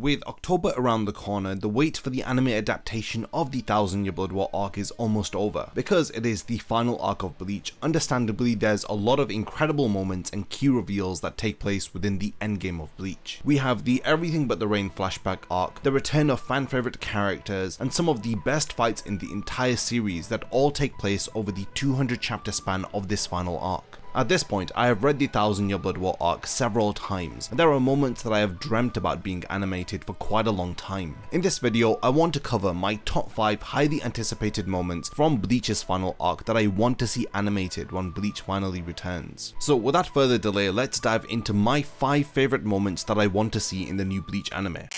With October around the corner, the wait for the anime adaptation of the 1000 Year Blood War arc is almost over. Because it is the final arc of Bleach, understandably there's a lot of incredible moments and key reveals that take place within the endgame of Bleach. We have the Everything But the Rain flashback arc, the return of fan favorite characters, and some of the best fights in the entire series that all take place over the 200 chapter span of this final arc. At this point, I have read the 1000 Year Blood War arc several times, and there are moments that I have dreamt about being animated for quite a long time. In this video, I want to cover my top 5 highly anticipated moments from Bleach's final arc that I want to see animated when Bleach finally returns. So without further delay, let's dive into my 5 favorite moments that I want to see in the new Bleach anime.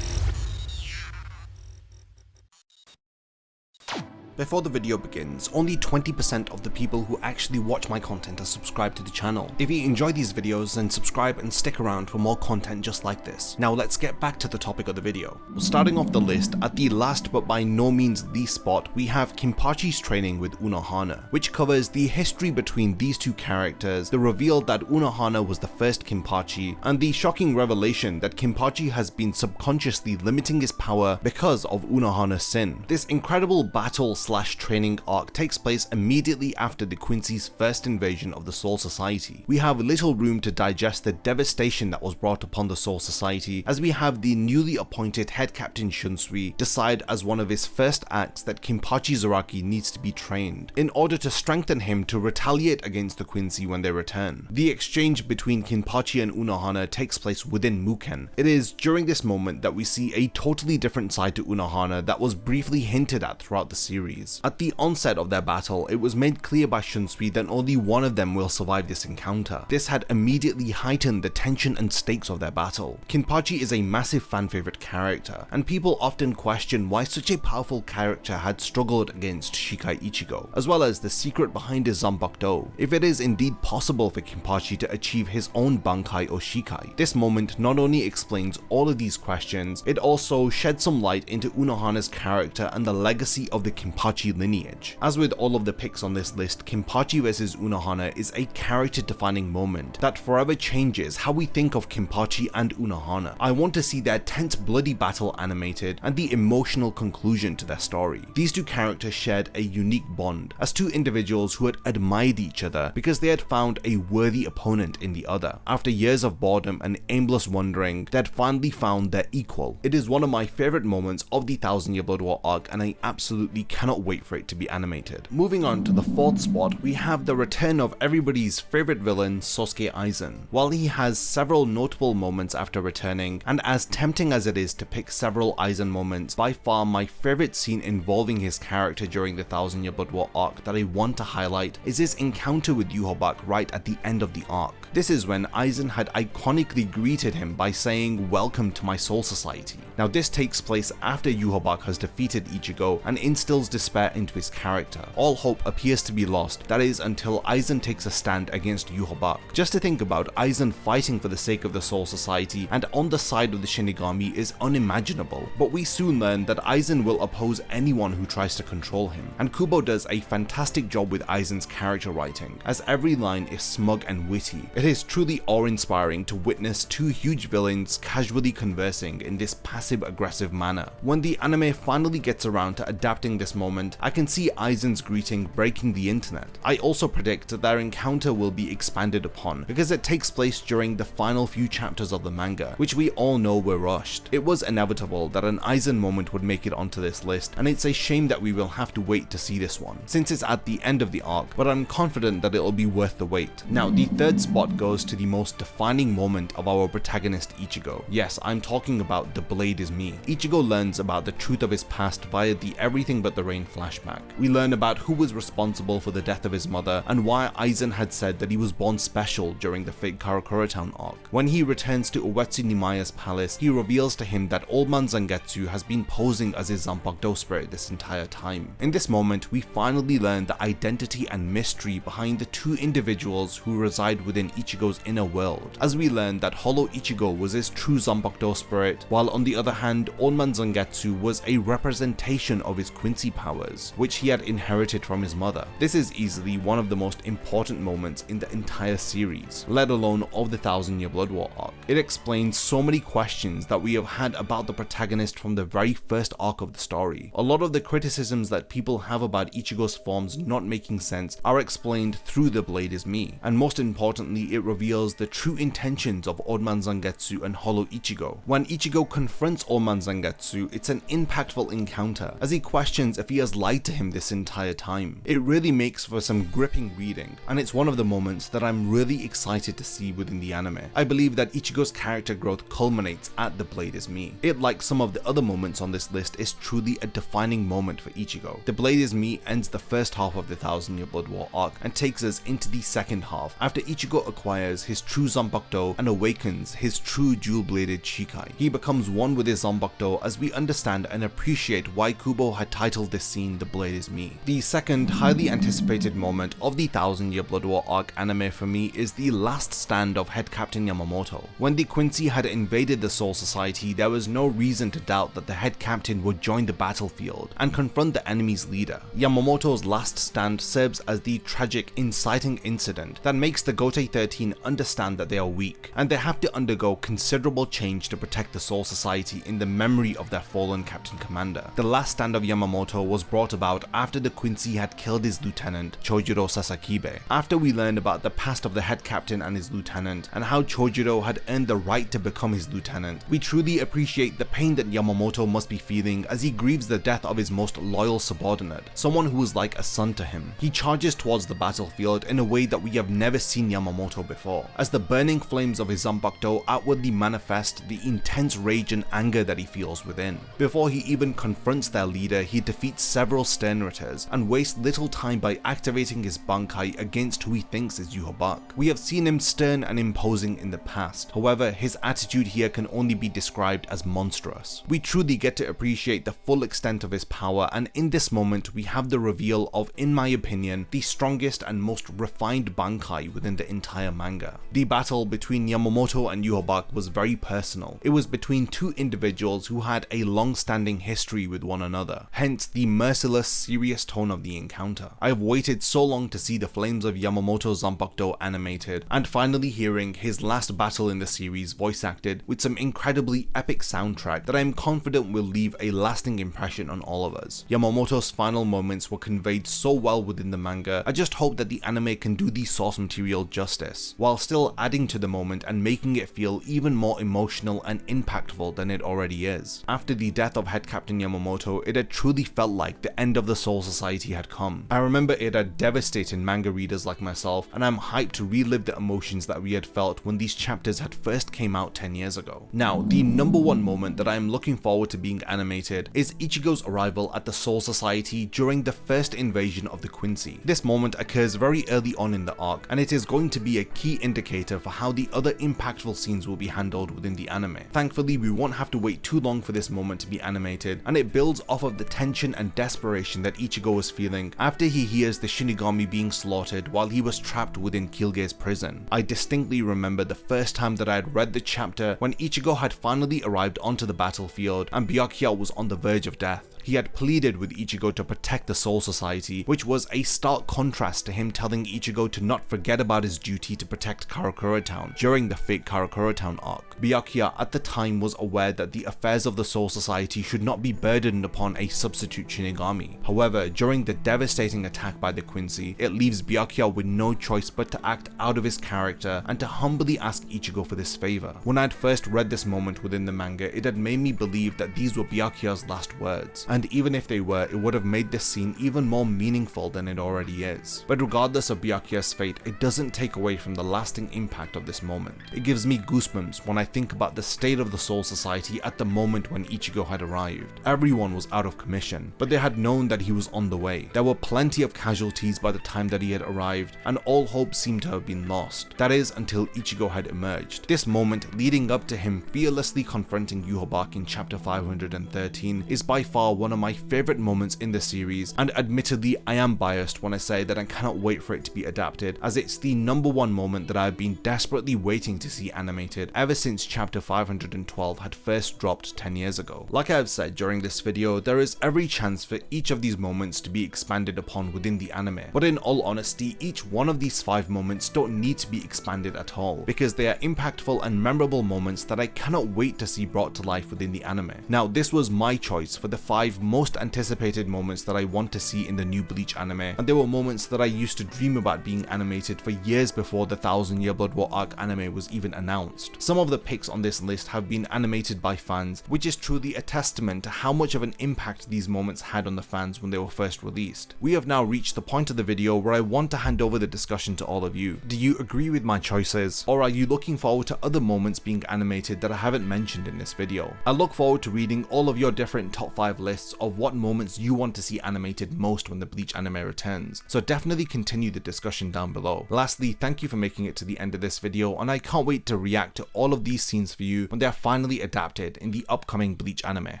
Before the video begins, only 20% of the people who actually watch my content are subscribed to the channel. If you enjoy these videos, then subscribe and stick around for more content just like this. Now let's get back to the topic of the video. Starting off the list, at the last but by no means least spot, we have Kenpachi's training with Unohana, which covers the history between these two characters, the reveal that Unohana was the first Kenpachi, and the shocking revelation that Kenpachi has been subconsciously limiting his power because of Unohana's sin. This incredible battle / training arc takes place immediately after the Quincy's first invasion of the Soul Society. We have little room to digest the devastation that was brought upon the Soul Society, as we have the newly appointed head captain Shunsui decide as one of his first acts that Kenpachi Zaraki needs to be trained in order to strengthen him to retaliate against the Quincy when they return. The exchange between Kenpachi and Unohana takes place within Muken. It is during this moment that we see a totally different side to Unohana that was briefly hinted at throughout the series. At the onset of their battle, it was made clear by Shunsui that only one of them will survive this encounter. This had immediately heightened the tension and stakes of their battle. Kenpachi is a massive fan favorite character, and people often question why such a powerful character had struggled against Shikai Ichigo, as well as the secret behind his Zanpakuto. If it is indeed possible for Kenpachi to achieve his own Bankai or Shikai, this moment not only explains all of these questions, it also sheds some light into Unohana's character and the legacy of the Kenpachi lineage. As with all of the picks on this list, Kenpachi vs Unohana is a character-defining moment that forever changes how we think of Kenpachi and Unohana. I want to see their tense bloody battle animated and the emotional conclusion to their story. These two characters shared a unique bond as two individuals who had admired each other because they had found a worthy opponent in the other. After years of boredom and aimless wandering, they had finally found their equal. It is one of my favorite moments of the 1000 Year Blood War arc, and I absolutely cannot wait for it to be animated. Moving on to the 4th spot, we have the return of everybody's favorite villain, Sosuke Aizen. While he has several notable moments after returning, and as tempting as it is to pick several Aizen moments, by far my favorite scene involving his character during the 1000 Year Blood War arc that I want to highlight is his encounter with Yhwach right at the end of the arc. This is when Aizen had iconically greeted him by saying, "Welcome to my Soul Society." Now this takes place after Yhwach has defeated Ichigo and instills despair into his character. All hope appears to be lost, that is until Aizen takes a stand against Yhwach. Just to think about Aizen fighting for the sake of the Soul Society and on the side of the Shinigami is unimaginable, but we soon learn that Aizen will oppose anyone who tries to control him, and Kubo does a fantastic job with Aizen's character writing, as every line is smug and witty. It is truly awe-inspiring to witness two huge villains casually conversing in this passive-aggressive manner. When the anime finally gets around to adapting this moment, I can see Aizen's greeting breaking the internet. I also predict that their encounter will be expanded upon, because it takes place during the final few chapters of the manga, which we all know were rushed. It was inevitable that an Aizen moment would make it onto this list, and it's a shame that we will have to wait to see this one, since it's at the end of the arc, but I'm confident that it'll be worth the wait. Now, the 3rd spot goes to the most defining moment of our protagonist Ichigo. Yes, I'm talking about The Blade Is Me. Ichigo learns about the truth of his past via the Everything But the Rain flashback. We learn about who was responsible for the death of his mother and why Aizen had said that he was born special during the fake Karakura Town arc. When he returns to Uetsu Nimaya's palace, he reveals to him that Old Man Zangetsu has been posing as his Zanpakuto spirit this entire time. In this moment, we finally learn the identity and mystery behind the two individuals who reside within Ichigo's inner world, as we learn that Hollow Ichigo was his true Zanpakuto spirit, while on the other hand, Old Man Zangetsu was a representation of his Quincy power. powers, which he had inherited from his mother. This is easily one of the most important moments in the entire series, let alone of the 1000-Year Blood War arc. It explains so many questions that we have had about the protagonist from the very first arc of the story. A lot of the criticisms that people have about Ichigo's forms not making sense are explained through the Blade is Me, and most importantly it reveals the true intentions of Old Man Zangetsu and Hollow Ichigo. When Ichigo confronts Old Man Zangetsu, it's an impactful encounter as he questions if he has lied to him this entire time. It really makes for some gripping reading, and it's one of the moments that I'm really excited to see within the anime. I believe that Ichigo's character growth culminates at the Blade is Me. It, like some of the other moments on this list, is truly a defining moment for Ichigo. The Blade is Me ends the first half of the 1000-Year Blood War arc and takes us into the second half after Ichigo acquires his true Zanpakuto and awakens his true dual-bladed Shikai. He becomes one with his Zanpakuto as we understand and appreciate why Kubo had titled this scene The Blade is Me. The second highly anticipated moment of the 1000-Year Blood War arc anime for me is the last stand of Head Captain Yamamoto. When the Quincy had invaded the Soul Society, there was no reason to doubt that the Head Captain would join the battlefield and confront the enemy's leader. Yamamoto's last stand serves as the tragic, inciting incident that makes the Gotei 13 understand that they are weak, and they have to undergo considerable change to protect the Soul Society in the memory of their fallen Captain Commander. The last stand of Yamamoto was brought about after the Quincy had killed his lieutenant, Chojuro Sasakibe. After we learned about the past of the Head Captain and his lieutenant, and how Chojuro had earned the right to become his lieutenant, we truly appreciate the pain that Yamamoto must be feeling as he grieves the death of his most loyal subordinate, someone who was like a son to him. He charges towards the battlefield in a way that we have never seen Yamamoto before, as the burning flames of his Zanpakuto outwardly manifest the intense rage and anger that he feels within. Before he even confronts their leader, he defeats several Sternritters and wastes little time by activating his Bankai against who he thinks is Yhwach. We have seen him stern and imposing in the past, however his attitude here can only be described as monstrous. We truly get to appreciate the full extent of his power, and in this moment we have the reveal of, in my opinion, the strongest and most refined Bankai within the entire manga. The battle between Yamamoto and Yhwach was very personal. It was between two individuals who had a long-standing history with one another, hence the merciless, serious tone of the encounter. I have waited so long to see the flames of Yamamoto's Zanpakuto animated, and finally hearing his last battle in the series voice acted with some incredibly epic soundtrack that I am confident will leave a lasting impression on all of us. Yamamoto's final moments were conveyed so well within the manga. I just hope that the anime can do the source material justice, while still adding to the moment and making it feel even more emotional and impactful than it already is. After the death of Head Captain Yamamoto, it had truly felt like the end of the Soul Society had come. I remember it had devastated manga readers like myself, and I'm hyped to relive the emotions that we had felt when these chapters had first came out 10 years ago. Now, the number one moment that I am looking forward to being animated is Ichigo's arrival at the Soul Society during the first invasion of the Quincy. This moment occurs very early on in the arc, and it is going to be a key indicator for how the other impactful scenes will be handled within the anime. Thankfully, we won't have to wait too long for this moment to be animated, and it builds off of the tension and desperation that Ichigo was feeling after he hears the Shinigami being slaughtered while he was trapped within Kilge's prison. I distinctly remember the first time that I had read the chapter when Ichigo had finally arrived onto the battlefield and Byakuya was on the verge of death. He had pleaded with Ichigo to protect the Soul Society, which was a stark contrast to him telling Ichigo to not forget about his duty to protect Karakura Town during the fake Karakura Town arc. Byakuya at the time was aware that the affairs of the Soul Society should not be burdened upon a substitute Shinigami. However, during the devastating attack by the Quincy, it leaves Byakuya with no choice but to act out of his character and to humbly ask Ichigo for this favor. When I had first read this moment within the manga, it had made me believe that these were Byakuya's last words, and even if they were, it would have made this scene even more meaningful than it already is. But regardless of Byakuya's fate, it doesn't take away from the lasting impact of this moment. It gives me goosebumps when I think about the state of the Soul Society at the moment when Ichigo had arrived. Everyone was out of commission, but they had known that he was on the way. There were plenty of casualties by the time that he had arrived, and all hope seemed to have been lost. That is, until Ichigo had emerged. This moment leading up to him fearlessly confronting Yhwach in chapter 513 is by far one one of my favourite moments in the series, and admittedly I am biased when I say that I cannot wait for it to be adapted, as it's the #1 moment that I've been desperately waiting to see animated ever since chapter 512 had first dropped 10 years ago. Like I have said during this video, there is every chance for each of these moments to be expanded upon within the anime, but in all honesty, each one of these 5 moments don't need to be expanded at all, because they are impactful and memorable moments that I cannot wait to see brought to life within the anime. Now, this was my choice for the 5 most anticipated moments that I want to see in the new Bleach anime, and they were moments that I used to dream about being animated for years before the 1000-Year Blood War arc anime was even announced. Some of the picks on this list have been animated by fans, which is truly a testament to how much of an impact these moments had on the fans when they were first released. We have now reached the point of the video where I want to hand over the discussion to all of you. Do you agree with my choices, or are you looking forward to other moments being animated that I haven't mentioned in this video? I look forward to reading all of your different top 5 lists of what moments you want to see animated most when the Bleach anime returns, so definitely continue the discussion down below. Lastly, thank you for making it to the end of this video, and I can't wait to react to all of these scenes for you when they are finally adapted in the upcoming Bleach anime.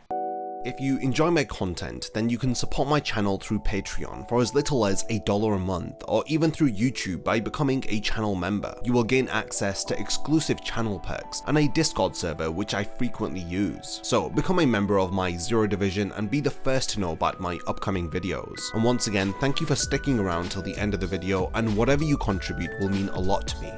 If you enjoy my content, then you can support my channel through Patreon for as little as $1 a month, or even through YouTube by becoming a channel member. You will gain access to exclusive channel perks and a Discord server which I frequently use. So become a member of my Zero Division and be the first to know about my upcoming videos. And once again, thank you for sticking around till the end of the video, and whatever you contribute will mean a lot to me.